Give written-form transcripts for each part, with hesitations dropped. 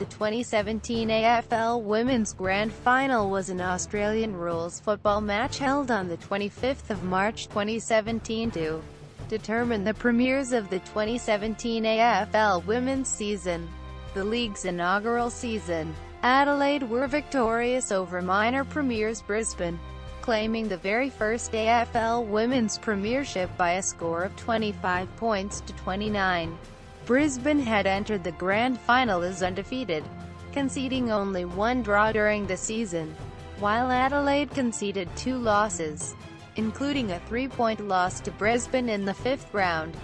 2017 AFL Women's Grand Final was an Australian rules football match held on the 25th of March 2017 to determine the premiers of the 2017 AFL Women's season, the league's inaugural season. Adelaide were victorious over minor premiers Brisbane, claiming the very first AFL Women's premiership by a score of 25 points to 29. Brisbane had entered the grand final as undefeated, conceding only one draw during the season, while Adelaide conceded 2 losses, including a 3-point loss to Brisbane in the 5th round.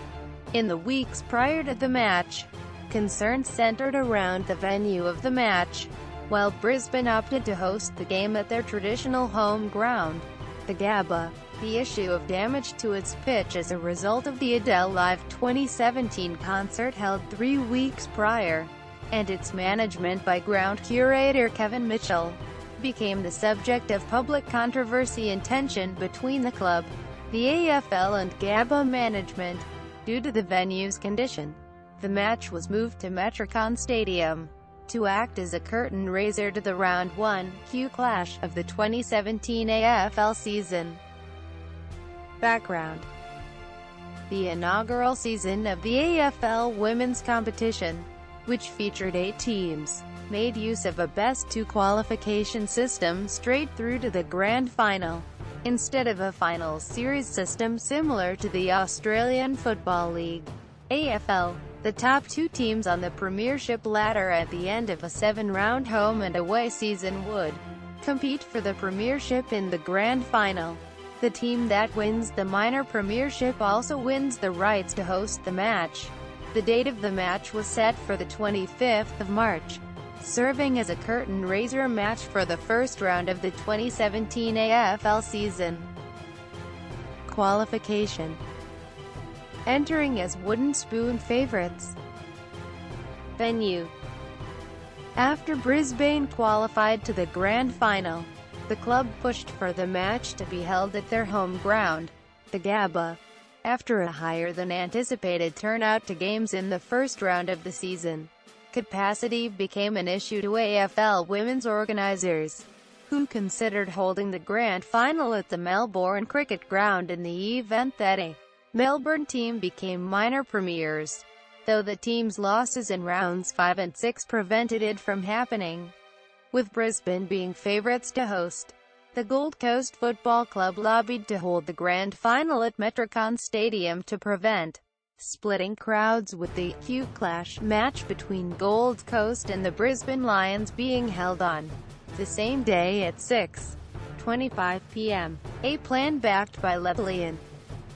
In the weeks prior to the match, concerns centered around the venue of the match. While Brisbane opted to host the game at their traditional home ground, the Gabba, the issue of damage to its pitch as a result of the Adele Live 2017 concert held 3 weeks prior, and its management by ground curator Kevin Mitchell, became the subject of public controversy and tension between the club, the AFL and Gabba management, due to the venue's condition. The match was moved to Metricon Stadium to act as a curtain raiser to the Round 1 QClash of the 2017 AFL season. Background: the inaugural season of the AFL Women's competition, which featured 8 teams, made use of a best-2 qualification system straight through to the grand final, instead of a finals series system similar to the Australian Football League AFL. The top 2 teams on the premiership ladder at the end of a 7-round home and away season would compete for the premiership in the grand final. The team that wins the minor premiership also wins the rights to host the match. The date of the match was set for the 25th of March, serving as a curtain raiser match for the first round of the 2017 AFL season. Qualification: entering as wooden spoon favorites. Venue: after Brisbane qualified to the grand final, the club pushed for the match to be held at their home ground, the Gabba. After a higher-than-anticipated turnout to games in the first round of the season, capacity became an issue to AFL Women's organisers, who considered holding the grand final at the Melbourne Cricket Ground in the event that a Melbourne team became minor premiers, though the team's losses in rounds 5 and 6 prevented it from happening. With Brisbane being favourites to host, the Gold Coast Football Club lobbied to hold the grand final at Metricon Stadium to prevent splitting crowds, with the QClash match between Gold Coast and the Brisbane Lions being held on the same day at 6:25 p.m., a plan backed by Adele.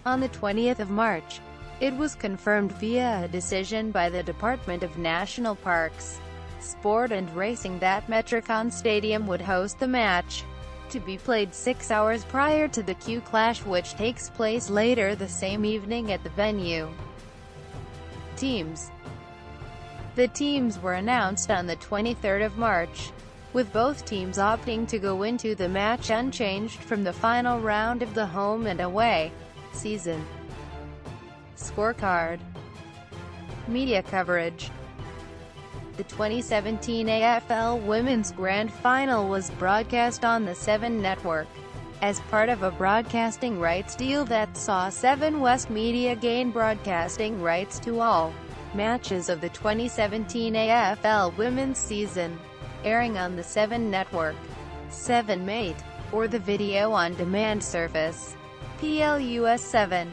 On the 20th of March, it was confirmed via a decision by the Department of National Parks, Sport and Racing that Metricon Stadium would host the match, to be played 6 hours prior to the QClash, which takes place later the same evening at the venue. Teams: the teams were announced on the 23rd of March, with both teams opting to go into the match unchanged from the final round of the home and away season. Scorecard: media coverage. The 2017 AFL Women's Grand Final was broadcast on the 7 Network, as part of a broadcasting rights deal that saw 7 West Media gain broadcasting rights to all matches of the 2017 AFL Women's season, airing on the 7 Network, 7 Mate, or the video on demand service, PLUS 7.